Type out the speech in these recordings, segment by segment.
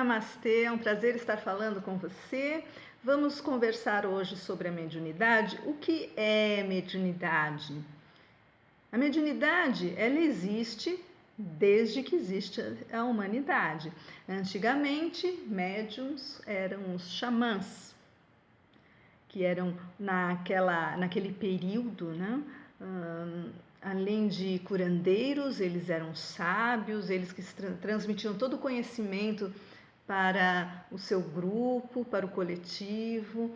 Namastê, é um prazer estar falando com você. Vamos conversar hoje sobre a mediunidade. O que é mediunidade? A mediunidade, ela existe desde que existe a humanidade. Antigamente, médiums eram os xamãs, que eram naquele período, né? Além de curandeiros, eles eram sábios, eles que transmitiam todo o conhecimento para o seu grupo, para o coletivo.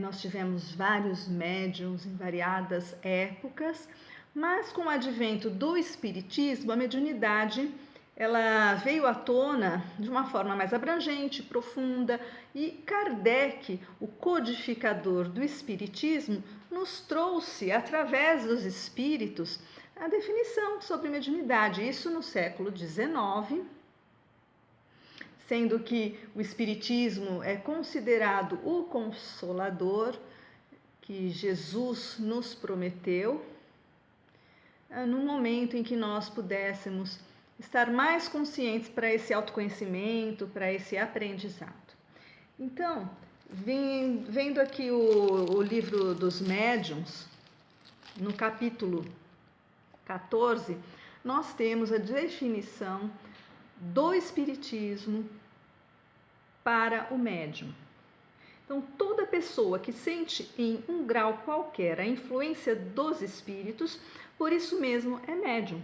Nós tivemos vários médiuns em variadas épocas, mas com o advento do espiritismo, a mediunidade ela veio à tona de uma forma mais abrangente, profunda, e Kardec, o codificador do espiritismo, nos trouxe, através dos espíritos, a definição sobre mediunidade, isso no século XIX, sendo que o espiritismo é considerado o consolador que Jesus nos prometeu, no momento em que nós pudéssemos estar mais conscientes para esse autoconhecimento, para esse aprendizado. Então, vendo aqui o livro dos médiuns, no capítulo 14, nós temos a definição do espiritismo para o médium. Então, toda pessoa que sente em um grau qualquer a influência dos espíritos, por isso mesmo é médium.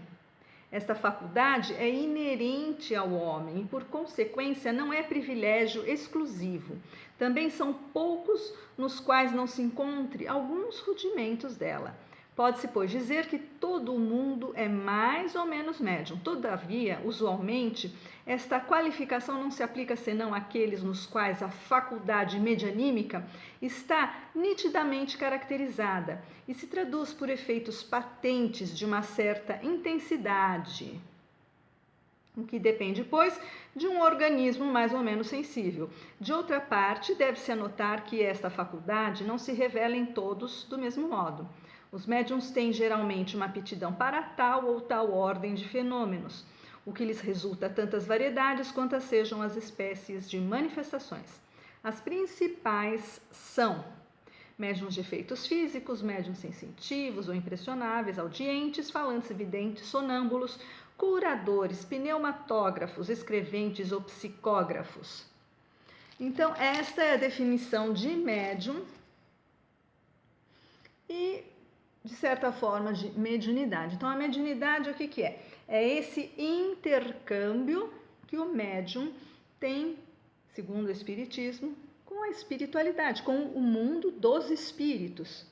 Esta faculdade é inerente ao homem e, por consequência, não é privilégio exclusivo. Também são poucos nos quais não se encontre alguns rudimentos dela. Pode-se, pois, dizer que todo o mundo é mais ou menos médium. Todavia, usualmente, esta qualificação não se aplica senão àqueles nos quais a faculdade medianímica está nitidamente caracterizada e se traduz por efeitos patentes de uma certa intensidade, o que depende, pois, de um organismo mais ou menos sensível. De outra parte, deve-se anotar que esta faculdade não se revela em todos do mesmo modo. Os médiuns têm geralmente uma aptidão para tal ou tal ordem de fenômenos, o que lhes resulta tantas variedades quantas sejam as espécies de manifestações. As principais são médiuns de efeitos físicos, médiuns sensitivos ou impressionáveis, audientes, falantes, videntes, sonâmbulos, curadores, pneumatógrafos, escreventes ou psicógrafos. Então, esta é a definição de médium e, de certa forma, de mediunidade. Então, a mediunidade, o que é? É esse intercâmbio que o médium tem, segundo o Espiritismo, com a espiritualidade, com o mundo dos espíritos.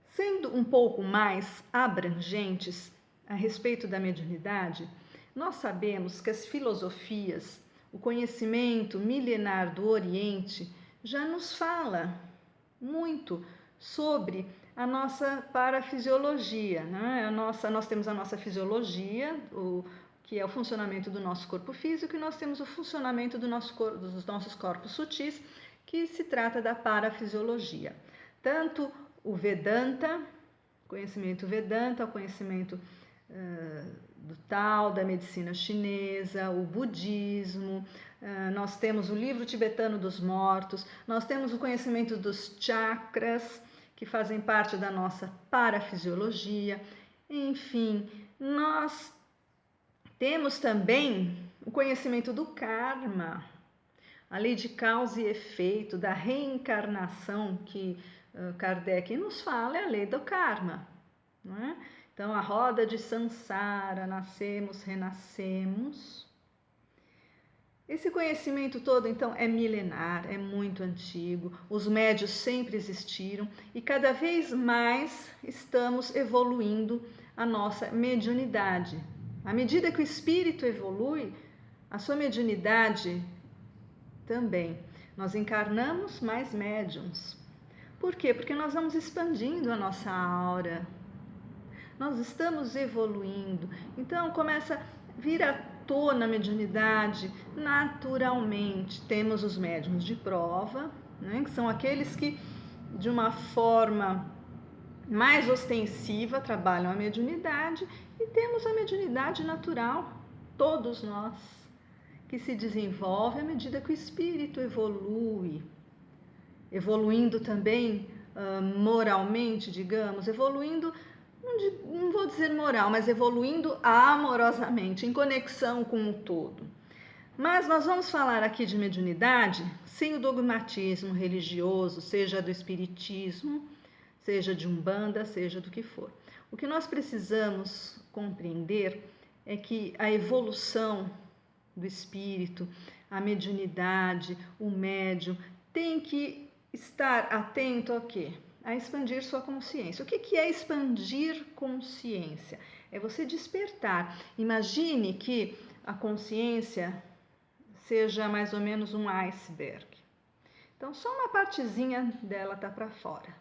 Sendo um pouco mais abrangentes a respeito da mediunidade, nós sabemos que as filosofias, o conhecimento milenar do Oriente, já nos fala muito sobre a nossa parafisiologia, né? Nós temos a nossa fisiologia, que é o funcionamento do nosso corpo físico, e nós temos o funcionamento dos nossos corpos sutis, que se trata da parafisiologia. Tanto o Vedanta, conhecimento Vedanta, o conhecimento do Tao, da medicina chinesa, o budismo, nós temos o livro tibetano dos mortos, nós temos o conhecimento dos chakras, que fazem parte da nossa parafisiologia. Enfim, nós temos também o conhecimento do karma, a lei de causa e efeito, da reencarnação que Kardec nos fala, é a lei do karma, não é? Então, a roda de Sansara, nascemos, renascemos. Esse conhecimento todo, então, é milenar, é muito antigo, os médios sempre existiram e cada vez mais estamos evoluindo a nossa mediunidade. À medida que o espírito evolui, a sua mediunidade também. Nós encarnamos mais médiums. Por quê? Porque nós vamos expandindo a nossa aura. Nós estamos evoluindo. Então, começa a vir à tona a mediunidade naturalmente. Temos os médiuns de prova, né, que são aqueles que, de uma forma mais ostensiva, trabalham a mediunidade, e temos a mediunidade natural, todos nós, que se desenvolve à medida que o espírito evolui, evoluindo também moralmente, digamos, evoluindo, não vou dizer moral, mas evoluindo amorosamente, em conexão com o todo. Mas nós vamos falar aqui de mediunidade sem o dogmatismo religioso, seja do espiritismo, seja de Umbanda, seja do que for. O que nós precisamos compreender é que a evolução do espírito, a mediunidade, o médium, tem que estar atento a quê? A expandir sua consciência. O que é expandir consciência? É você despertar. Imagine que a consciência seja mais ou menos um iceberg. Então, só uma partezinha dela está para fora.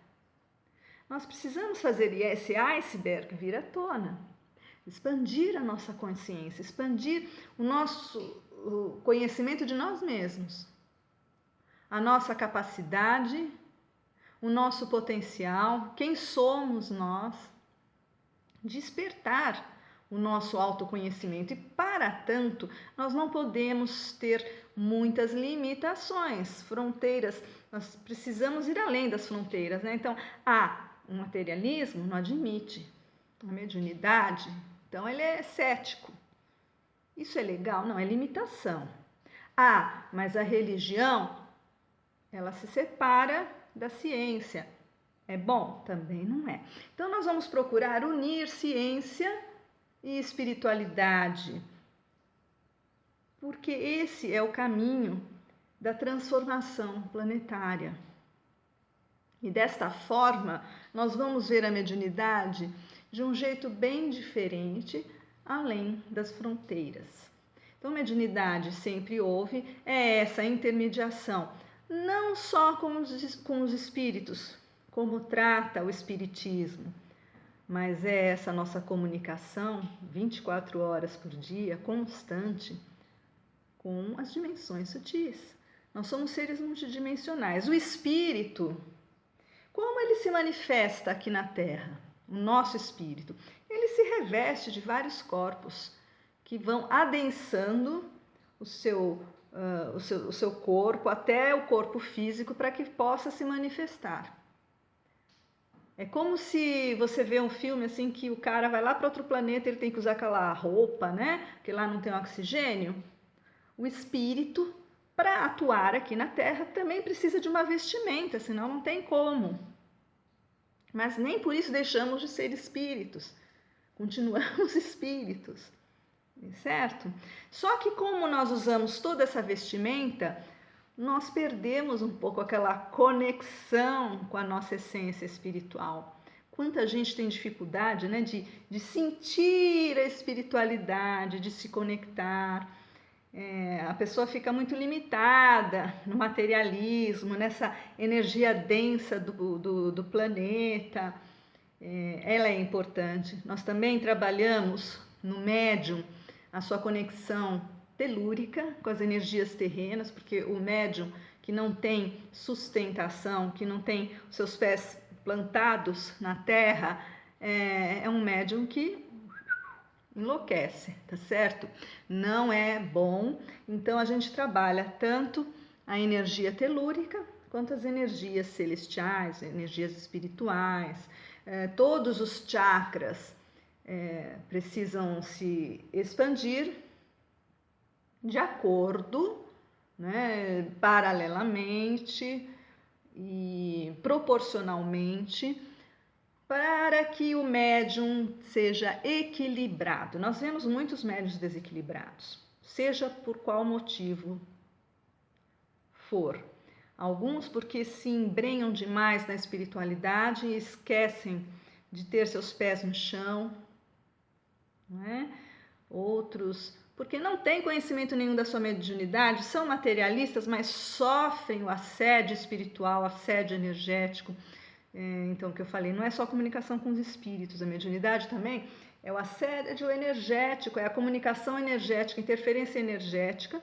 Nós precisamos fazer esse iceberg vir à tona, expandir a nossa consciência, expandir o nosso conhecimento de nós mesmos, a nossa capacidade, o nosso potencial, quem somos nós, despertar o nosso autoconhecimento. E para tanto, nós não podemos ter muitas limitações, fronteiras, nós precisamos ir além das fronteiras, né? Então, o materialismo não admite a mediunidade, então ele é cético. Isso é legal? Não, é limitação. Mas a religião, ela se separa da ciência. É bom? Também não é. Então, nós vamos procurar unir ciência e espiritualidade, porque esse é o caminho da transformação planetária. E desta forma, nós vamos ver a mediunidade de um jeito bem diferente, além das fronteiras. Então, mediunidade sempre houve, é essa intermediação, não só com os espíritos, como trata o espiritismo, mas é essa nossa comunicação 24 horas por dia, constante, com as dimensões sutis. Nós somos seres multidimensionais. O espírito, como ele se manifesta aqui na Terra? O nosso espírito, ele se reveste de vários corpos que vão adensando o seu corpo até o corpo físico para que possa se manifestar. É como se você vê um filme assim que o cara vai lá para outro planeta, ele tem que usar aquela roupa, né? Porque lá não tem oxigênio. O espírito, para atuar aqui na Terra, também precisa de uma vestimenta, senão não tem como. Mas nem por isso deixamos de ser espíritos. Continuamos espíritos, certo? Só que como nós usamos toda essa vestimenta, nós perdemos um pouco aquela conexão com a nossa essência espiritual. Quanta gente tem dificuldade, né, de sentir a espiritualidade, de se conectar. A pessoa fica muito limitada no materialismo, nessa energia densa do planeta. Ela é importante. Nós também trabalhamos no médium a sua conexão telúrica com as energias terrenas, porque o médium que não tem sustentação, que não tem os seus pés plantados na terra, é um médium que enlouquece, tá certo? Não é bom. Então a gente trabalha tanto a energia telúrica quanto as energias celestiais, energias espirituais. Todos os chakras precisam se expandir de acordo, né, paralelamente e proporcionalmente, para que o médium seja equilibrado. Nós vemos muitos médiuns desequilibrados, seja por qual motivo for. Alguns porque se embrenham demais na espiritualidade e esquecem de ter seus pés no chão, não é? Outros porque não têm conhecimento nenhum da sua mediunidade, são materialistas, mas sofrem o assédio espiritual, assédio energético. Então, o que eu falei, não é só comunicação com os espíritos, a mediunidade também é o assédio energético, é a comunicação energética, interferência energética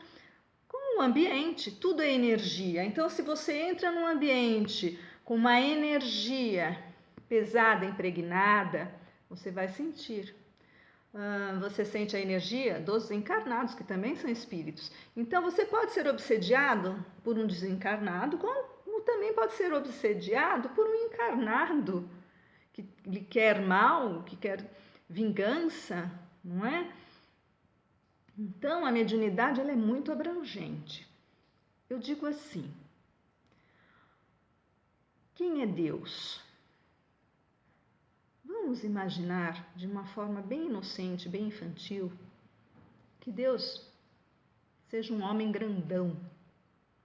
com o ambiente, tudo é energia. Então, se você entra num ambiente com uma energia pesada, impregnada, você vai sentir. você sente a energia dos desencarnados, que também são espíritos. Então, você pode ser obsediado por um desencarnado, como também pode ser obsediado por um encarnado, que lhe quer mal, que quer vingança, não é? Então, a mediunidade ela é muito abrangente. Eu digo assim, quem é Deus? Vamos imaginar de uma forma bem inocente, bem infantil, que Deus seja um homem grandão,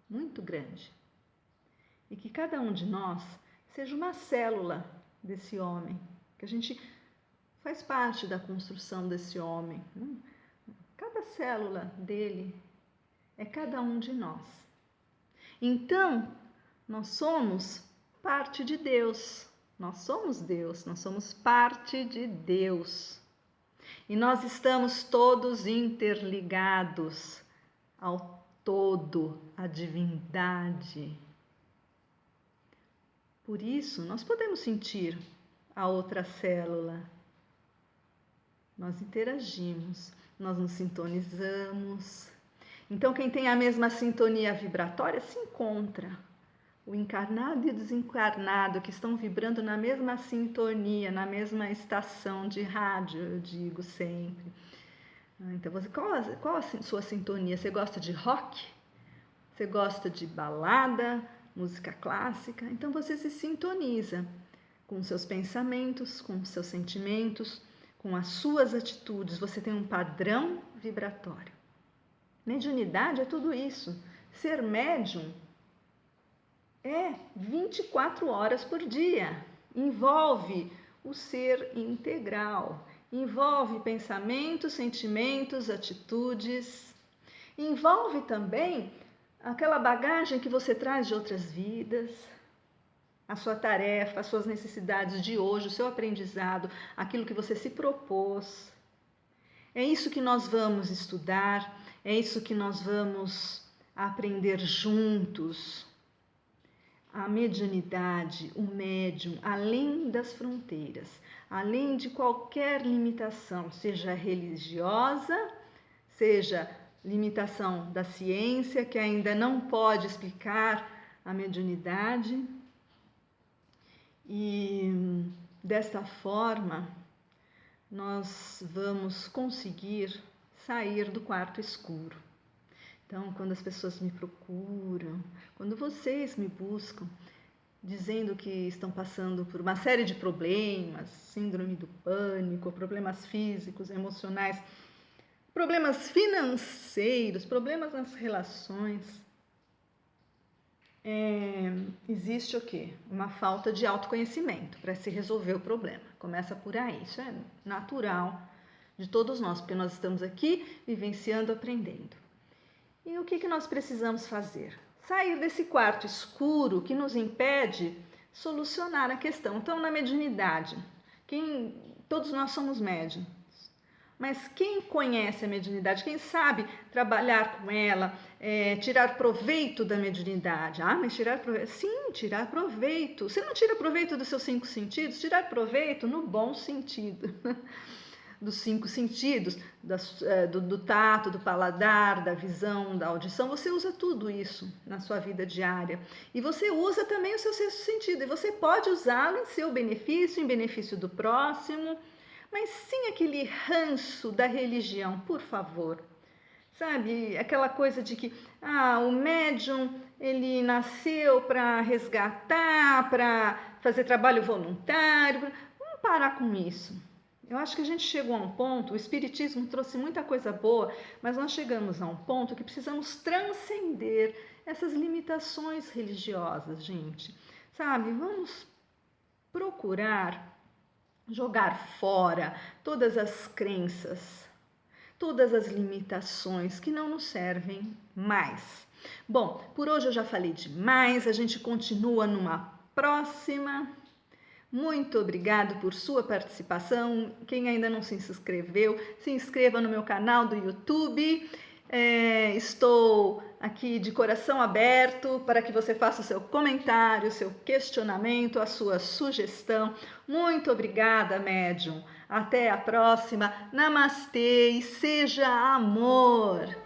muito grande, e que cada um de nós seja uma célula desse homem, que a gente faz parte da construção desse homem. Cada célula dele é cada um de nós. Então, nós somos parte de Deus. Nós somos Deus, nós somos parte de Deus. E nós estamos todos interligados ao todo, à divindade. Por isso, nós podemos sentir a outra célula. Nós interagimos, nós nos sintonizamos. Então, quem tem a mesma sintonia vibratória se encontra. O encarnado e o desencarnado que estão vibrando na mesma sintonia, na mesma estação de rádio, eu digo sempre. Então, qual a sua sintonia? Você gosta de rock? Você gosta de balada, música clássica? Então, você se sintoniza com seus pensamentos, com seus sentimentos, com as suas atitudes. Você tem um padrão vibratório. Mediunidade é tudo isso. Ser médium é 24 horas por dia. Envolve o ser integral. Envolve pensamentos, sentimentos, atitudes. Envolve também aquela bagagem que você traz de outras vidas, a sua tarefa, as suas necessidades de hoje, o seu aprendizado, aquilo que você se propôs. É isso que nós vamos estudar, é isso que nós vamos aprender juntos. A mediunidade, o médium, além das fronteiras, além de qualquer limitação, seja religiosa, seja limitação da ciência, que ainda não pode explicar a mediunidade. E desta forma, nós vamos conseguir sair do quarto escuro. Então, quando as pessoas me procuram, quando vocês me buscam, dizendo que estão passando por uma série de problemas, síndrome do pânico, problemas físicos, emocionais, problemas financeiros, problemas nas relações, existe o quê? Uma falta de autoconhecimento para se resolver o problema. Começa por aí, isso é natural de todos nós, porque nós estamos aqui vivenciando, aprendendo. E o que nós precisamos fazer? Sair desse quarto escuro que nos impede solucionar a questão. Então, na mediunidade, todos nós somos médiuns, mas quem conhece a mediunidade, quem sabe trabalhar com ela, tirar proveito da mediunidade. Mas tirar proveito? Sim, tirar proveito. Você não tira proveito dos seus 5 sentidos? Tirar proveito no bom sentido. Dos 5 sentidos, do tato, do paladar, da visão, da audição, você usa tudo isso na sua vida diária. E você usa também o seu 6º sentido, e você pode usá-lo em seu benefício, em benefício do próximo, mas sem aquele ranço da religião, por favor. Sabe, aquela coisa de que o médium, ele nasceu para resgatar, para fazer trabalho voluntário. Vamos parar com isso. Eu acho que a gente chegou a um ponto, o Espiritismo trouxe muita coisa boa, mas nós chegamos a um ponto que precisamos transcender essas limitações religiosas, gente. Sabe, vamos procurar jogar fora todas as crenças, todas as limitações que não nos servem mais. Bom, por hoje eu já falei demais, a gente continua numa próxima. Muito obrigado por sua participação. Quem ainda não se inscreveu, se inscreva no meu canal do YouTube. Estou aqui de coração aberto para que você faça o seu comentário, o seu questionamento, a sua sugestão. Muito obrigada, médium. Até a próxima. Namastê e seja amor!